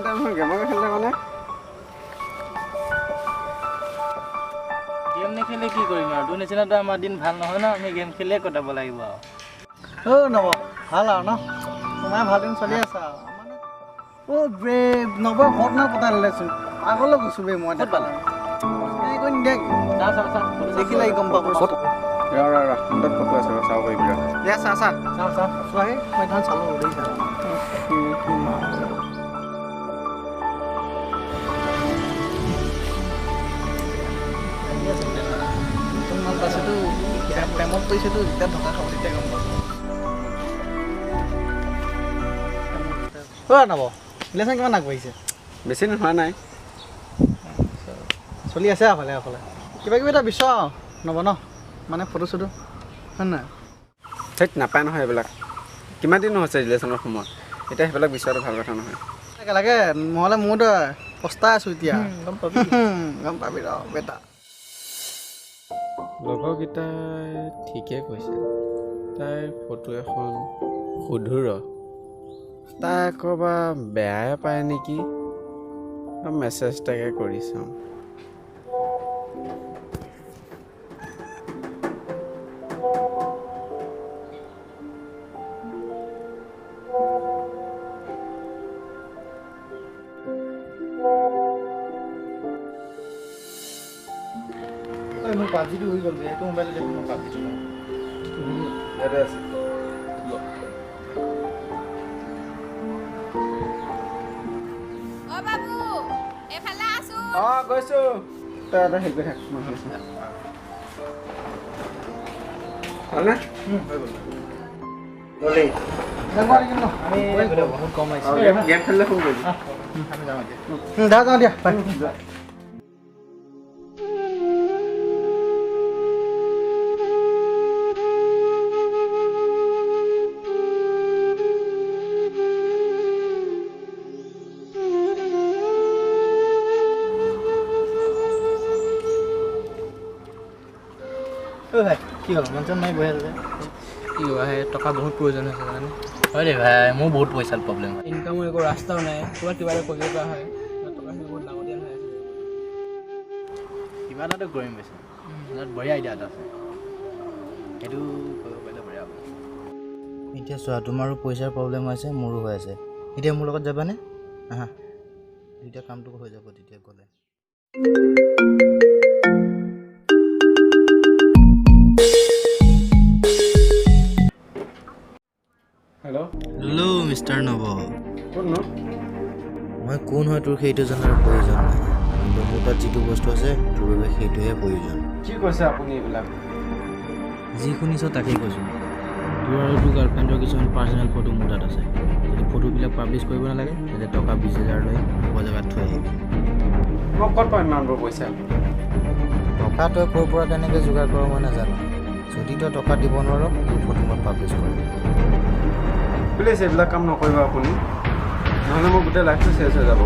time হৈ গেমকে খেলি থাকোনে game নেখেলি কি কৰিম আৰু তোৰ নিচিনাটো আমাৰ দিন ভাল নহয় ন আমি গেম খেলিয়ে কটাব লাগিব আৰু নব ভাল আৰু ন তোমাৰ ভাল দিন চলি আছে আৰু বে নবই ঘৰত না পতাই দিলেচোন আগলৈ গৈছোঁ বে মই ক'ত পালে কৈ নিদিয়া দেখিলে গম পাব তাত ফটো আছে চাব পাৰিবি দিয়া চাহ চোৱাহি মই ধৰণ চালোঁ দেখিছা নতুন পাইছেতো প্ৰেমত পৰিছেতো যেতিয়া ঢকা খাব তেতিয়া গম পাব নব ৰিলেশ্যন কিমান আগবাঢ়িছে বেছি দিন হোৱা নাই চলি আছে এফালে কিবা কিবি এটা বিচাৰ নব ন মানে ফটো চটো হয় নাই ঠিক নাপায় নহয় এইবিলাক কিমান দিন হৈছে ৰিলেশ্যনৰ সময়ত এতিয়া সেইবিলাক বিচৰাটো ভাল কথা নহয় লাগে নহ'লে মোৰতো পস্তাই আছোঁ এতিয়া গম পাবি ৰ বেটা লগৰকেইটাই ঠিকেই কৈছে তাইৰ ফটো এখন সুধো ৰ তাই ক'বা বেয়াই পায় নেকি মেছেজ এটাকে কৰি চাওঁ মোৰ পাবজিটো হৈ গ'ল এইটো মোবাইলত দেখোন মই পাবজিটো ইয়াতে আছে বাবু এফালে আছো গৈছোঁ তই এটা হেৰি কৰি থাক মই ভাবিছোঁ ভালনে আমি বহুত কম আহিছোঁ গেম খেলিলে ফোন কৰিবি আমি যাওঁ এতিয়া যাওঁ দিয়া বাই কি হ'ল মন চন নাই বহি আছে কি হ'ব সেই টকা বহুত প্ৰয়োজন হৈছে কাৰণে হয় দেই ভাই মোৰ বহুত পইচাৰ প্ৰব্লেম হয় ইনকামৰ একো ৰাস্তাও নাই ক'ৰবাত কিবা এটা কৰিব পৰা হয় টকাখিনি বহুত লাগতিয়াল হৈ আছে কিবা এটাতো কৰিম কৈছে তাত বঢ়িয়া আইডিয়া এটা আছে সেইটো কৰিব পাৰিলে বঢ়িয়া হ'ব এতিয়া চোৱা তোমাৰো পইচাৰ প্ৰব্লেম হৈছে মোৰো হৈ আছে এতিয়া মোৰ লগত যাবানে আহা দুইটা কামটো হৈ যাব তেতিয়া গ'লে হেল্ল' মিষ্টাৰ নব কোননো মই কোন হয় তোৰ সেইটো জনাৰ প্ৰয়োজন নাই কিন্তু মোৰ তাত যিটো বস্তু আছে তোৰ বাবে সেইটোহে প্ৰয়োজন কি কৈছে আপুনি এইবিলাক যি শুনিছ তাকেই কৈছোঁ তোৰ আৰু তোৰ গাৰ্লফ্ৰেণ্ডৰ কিছুমান পাৰ্চনেল ফটো মোৰ তাত আছে যদি ফটোবিলাক পাব্লিছ কৰিব নালাগে তেতিয়া টকা 20,000 লৈ মোৰ জেগাত থৈ আহিবি মই ক'ত পাম ইমানবোৰ পইচা টকা তই ক'ৰ পৰা কেনেকৈ যোগাৰ কৰ মই নাজানো যদি তই টকা দিব নোৱাৰ তোৰ ফটো মই পাব্লিছ কৰিম প্লিজ এইবিলাক কাম নকৰিব আপুনি নহ'লে মোৰ গোটেই লাইফটো চেঞ্জ হৈ যাব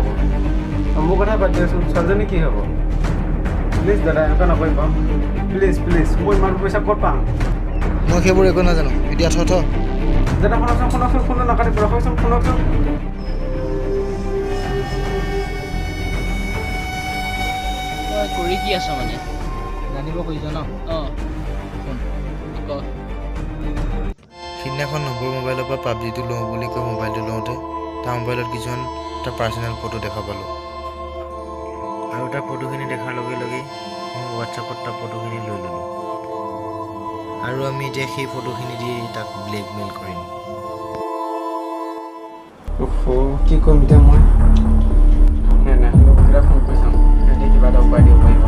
মোৰ কথা বাদ দিয়কচোন ছোৱালীজনী কি হ'ব প্লিজ দাদা এনেকুৱা নকৰিব প্লিজ মই ইমান পইচা ক'ত পাম মই সেইবোৰ একো নাজানো এতিয়া থ দাদা শুনকচোন ফোনটো নাকাটিব ৰখকচোন শুনকচোন তই কৰি কি আছ মানে জানিব খুজিছ ন অঁ ক সিদিনাখন নবৌৰ মোবাইলৰ পৰা পাবজিটো লওঁ বুলি কৈ মোবাইলটো লওঁতে তাৰ মোবাইলত কিছুমান তাৰ পাৰ্চনেল ফটো দেখা পালোঁ আৰু তাৰ ফটোখিনি দেখাৰ লগে লগেই মই হোৱাটছআপত তাৰ ফটোখিনি লৈ ল'লোঁ আৰু আমি এতিয়া সেই ফটোখিনি দি তাক ব্লেকমেইল কৰিম কি কৰিম এতিয়া মই নাই লগৰকেইটা ফোন কৰি চাম সিহঁতে কিবা এটা উপায় দিব পাৰিব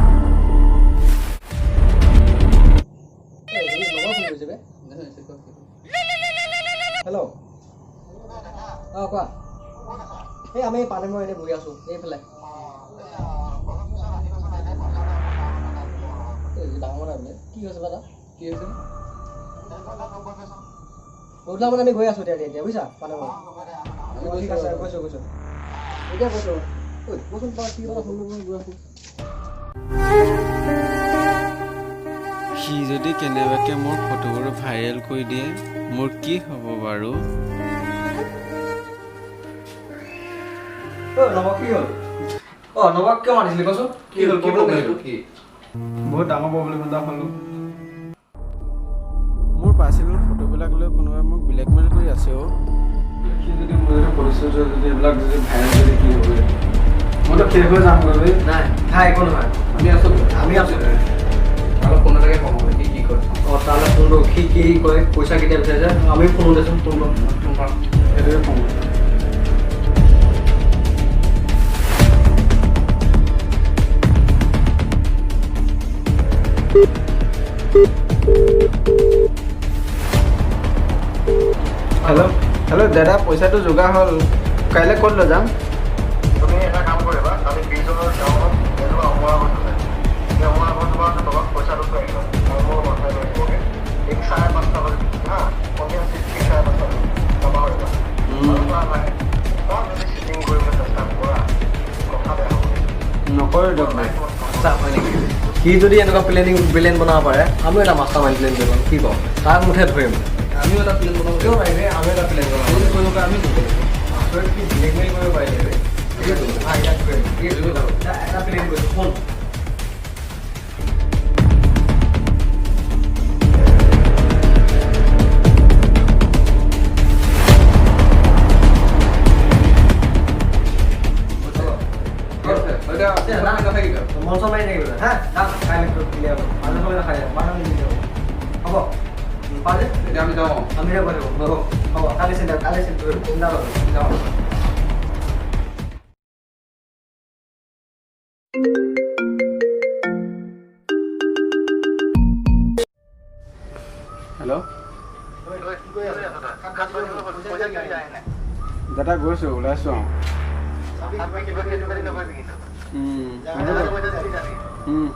হেল্ল' অঁ কোৱা এই আমি পানী মই এনেই বহি আছোঁ এইফালে ডাঙৰ কি হৈছে দাদা কি হৈছে গধূলা মানে আমি গৈ আছোঁ এতিয়া বুজিছা পানী ঠিক আছে গৈছোঁ এতিয়া কৈছোঁ কচোন কি কথা শুনো গৈ আছোঁ সি যদি কেনেবাকৈ মোৰ ফটোবোৰ ভাইৰেল কৰি দিয়ে মোৰ কি হ'ব বাৰু নবক কি হ'ল নবক কিয় মাতিছিলি কচোন কি হ'ল কি বহুত ডাঙৰ প্ৰব্লেম এটা হ'লোঁ মোৰ পাৰ্চনেল ফটোবিলাক লৈ কোনোবাই মোক ব্লেকমেইল কৰি আছে সি যদি মোৰ যদি পৰিচয় যদি এইবিলাক যদি ভাইৰেল যদি কি হ'ব মইতো শেষ হৈ যাম গৈ নাই নাই একো নহয় আমি আছো অলপ ফোন এটাকে ক'ব কি কয় তালৈ ফোন কৰোঁ সি কি কয় পইচা কেতিয়া বিচাৰিছে আমি ফোন দেচোন ফোন কৰোঁ সেইটোৱে কওঁ হেল্ল' দাদা পইচাটো যোগাৰ হ'ল কাইলৈ ক'ত লৈ যাম তুমি এটা কাম কৰিবা কালি 20 জনৰ গাঁৱত এজনৰ অমৰা গৈছিলে সেই অমৰা তোমাৰ তোমাক পইচাটো থৈ আহিবা আৰু মোৰ মানুহে লৈ আহিবগৈ ঠিক 5:30 বজাত হা সন্ধিয়া 5:30 বজাত জমা কৰিবা যদি চিটিং কৰিবলৈ চেষ্টা কৰা কথা বেয়া হ'ব নকৰোঁ দিয়ক হয় নেকি সি যদি এনেকুৱা প্লেন বনাব পাৰে আমিও এটা মাষ্টাৰ মাইণ্ড প্লেন কৰিব কি কওঁ তাক মুঠে ধৰিম আমিও এটা প্লেন বনাব কিয় পাৰিবি আমি এটা প্লেন বনাম কৰিব আমি কি ব্লেকমেইল কৰিব পাৰিলে এটা প্লেন কৰিছোঁ ফোন মঞ্চ মাৰি থাকিব হা খাই ক্লিয়াৰ হ'ব মানুহ সময় নাখাই মানুহ হ'ব পাৰে এতিয়া আমি যাওঁ আমি যাব হ'ব কালি চিন্তা চিন্তা যাওঁ হেল্ল' দাদা গৈছোঁ ওলাইছোঁ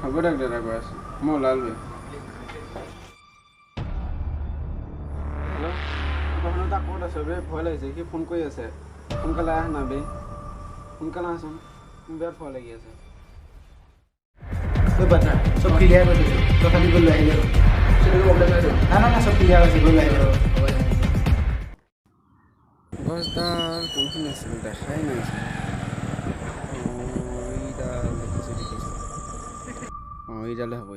হ'ব দিয়ক দাদা গৈ আছোঁ মই ওলালোৱে হেল্ল' তাক ক'ত আছে বে ভয় লাগিছে সি ফোন কৰি আছে সোনকালে আহ না বে সোনকালে আহচোন মোৰ বিৰাট ভয় লাগি আছে বাচ্চা চব ক্লিয়াৰ কৰি দিছোঁ তই খালি গৈ লৈ আহিলে না চব ক্লিয়াৰ হৈছে গৈ লৈ আহিলে গছডাল কোনখিনি আছিল দেখাই নাই এইডালে হ'ব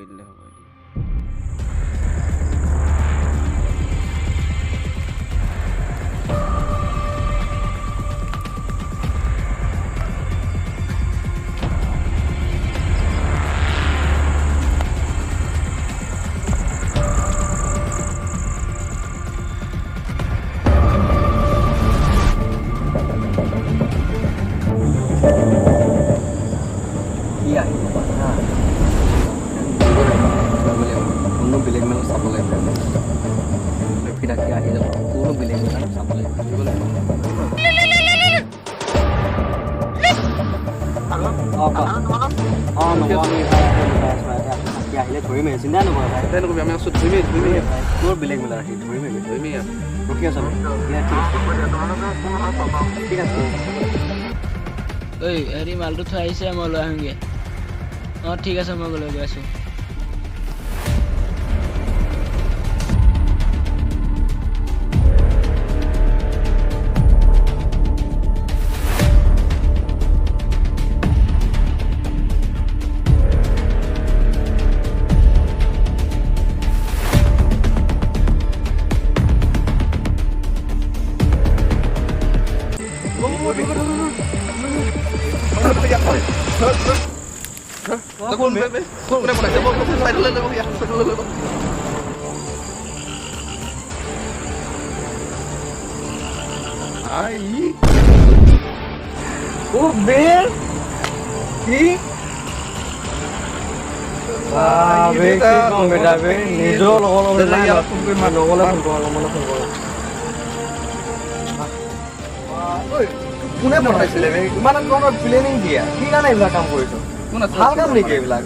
কোনো বেলেগ মানুহ চাব লাগিব ফিটাকে আহি যাব কোনো বেলেগ মানুহ চাব লাগিব আহিলে ধৰিমে চিন্তা নকৰিবা আমি আছোঁ ধুই তোৰ বেলেগ মিলা ৰাখি ধৰিমে ৰখি আছ ঠিক আছে ঐ হেৰি মালটো থৈ আহিছে মই লৈ আহোঁগৈ অঁ ঠিক আছে মই লৈ গৈ আছোঁ নিজৰ লগৰ ফোন কৰি নগলে ফোন কৰ কোনে পঠাইছিলে ইমান ধৰণৰ প্লেনিং দিয়া কি কাৰণে এইবিলাক কাম কৰিছ ভাল কাম নেকি এইবিলাক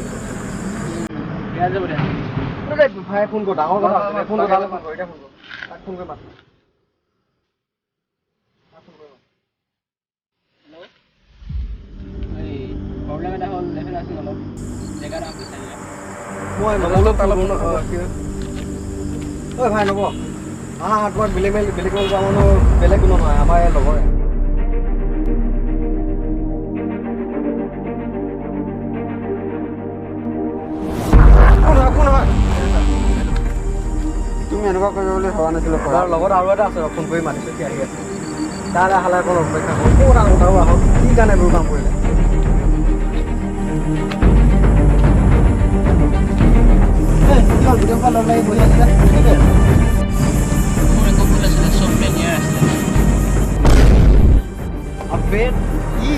ভাই ফোন কৰ ডাঙৰ কথা ফোন কৰ ফোন কৰ এতিয়া ফোন কৰ মাত প্ৰব্লেম এটা হ'ল এইফালে আছোঁ অলপ জেগাত মই ঐ ভাই নব তোমাক বেলেগ যোৱা মানুহ বেলেগ কোনো নহয় আমাৰ লগৰে এনেকুৱা কৰিব বুলি ভবা নাছিলোঁ তাৰ লগত আৰু এটা আছে ফোন কৰি মাতিছোঁ কি আহি আছে তালৈ আহালে অকণ অপেক্ষা কৰোঁ ক'ত আহোঁ তাৰো আহক কি কাৰণে এইবোৰ কাম কৰিলে ভিডিঅ' কল লগ লাগি বহি আছিলে মোৰ একো ভুল আছিলে চব মেনিয়াৰ আছিলে আবে ই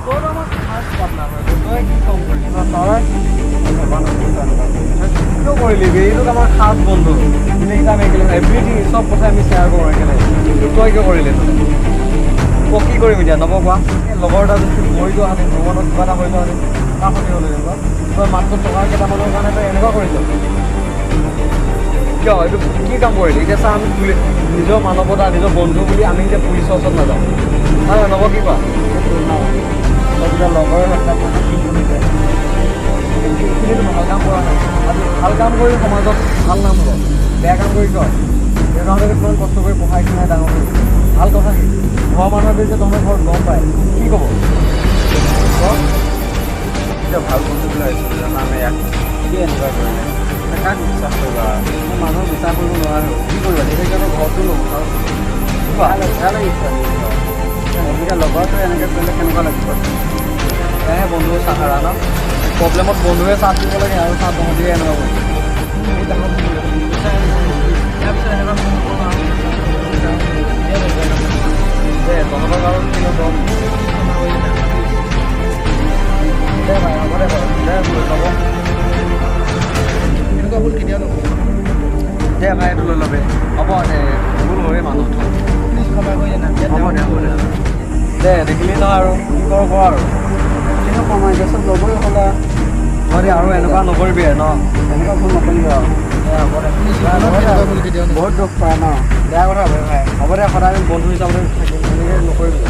তোৰ আমাৰ খাস পাৰ্টনাৰ হয় তই কি কাম কৰিছ তই কিয় কৰিলি বে এইটো আমাৰ খাস বন্ধু এইকেইটা আমি একেলগে এভৰিথিং চব কথা আমি শ্বেয়াৰ কৰোঁ একেলগে কিন্তু তই কিয় কৰিলি তই কি কৰিম এতিয়া নব কোৱা এই লগৰ এটা যদি মৰি যোৱা হ'লে ভগৱানৰ কিবা এটা হৈ যোৱা হ'লে কাৰ ক্ষতি হ'লে তেনেকুৱা তই মাত্ৰ টকা কেইটামানৰ কাৰণে তই এনেকুৱা কৰিছ কিয় এইটো কি কাম কৰিলি এতিয়া চা আমি নিজৰ মানৱতা নিজৰ বন্ধু বুলি আমি এতিয়া পুলিচৰ ওচৰত নাযাওঁ হয় নব কি কোৱা তই লগৰ হত্যা এইখিনিতো ভাল কাম কৰা নাই আজি ভাল কাম কৰি সমাজত ভাল নাম হ'ব বেয়া কাম কৰি কিয় তহঁতে কিমান কষ্ট কৰি পঢ়াই কিনাই ডাঙৰ কৰি ভাল কথা কি ঘৰৰ মানুহে যে তহঁতৰ ঘৰত গম পায় কি ক'ব এতিয়া ভাল বস্তুবিলাক আহিছিলোঁ জানা আমি ইয়াক কি এনেকুৱা কৰিলে কাক বিশ্বাস কৰিবা মানুহ বিচাৰ কৰিব নোৱাৰে কি কৰিবা সেইকাৰণে ঘৰটো নহওঁ ভাল লাগিছে এনেকৈ লগৰটো এনেকৈ কৰিলে কেনেকুৱা লাগিব এহে বন্ধুৱে চাহাৰা ন প্ৰব্লেমত বন্ধুৱে চাথ দিব লাগে আৰু চাথ তহঁতিয়ে এনেকুৱা তহঁতক আৰু কি হ'ব দে ভাই হ'ব দে বাৰু দে ল'ব এনেকুৱা ভুল কেতিয়াও নকৰোঁ দে ভাই এইটো লৈ ল'বি হ'ব দে ভুল হয়ে মানুহটো প্লিজ ক্ষমা কৰি দে হ'ব দে দে দেখিলি নহয় আৰু কি কৰ আৰু কিনো কমাই গেছত ল'বই হ'লা মই দে আৰু এনেকুৱা নকৰিবি ন এনেকুৱা ভুল নকৰিবি আৰু বহুত দুখ পায় ন বেয়া কথা ভাই ভাই হ'ব দে সদায় আমি বন্ধু হিচাপে থাকিম এনেকৈ নকৰিবি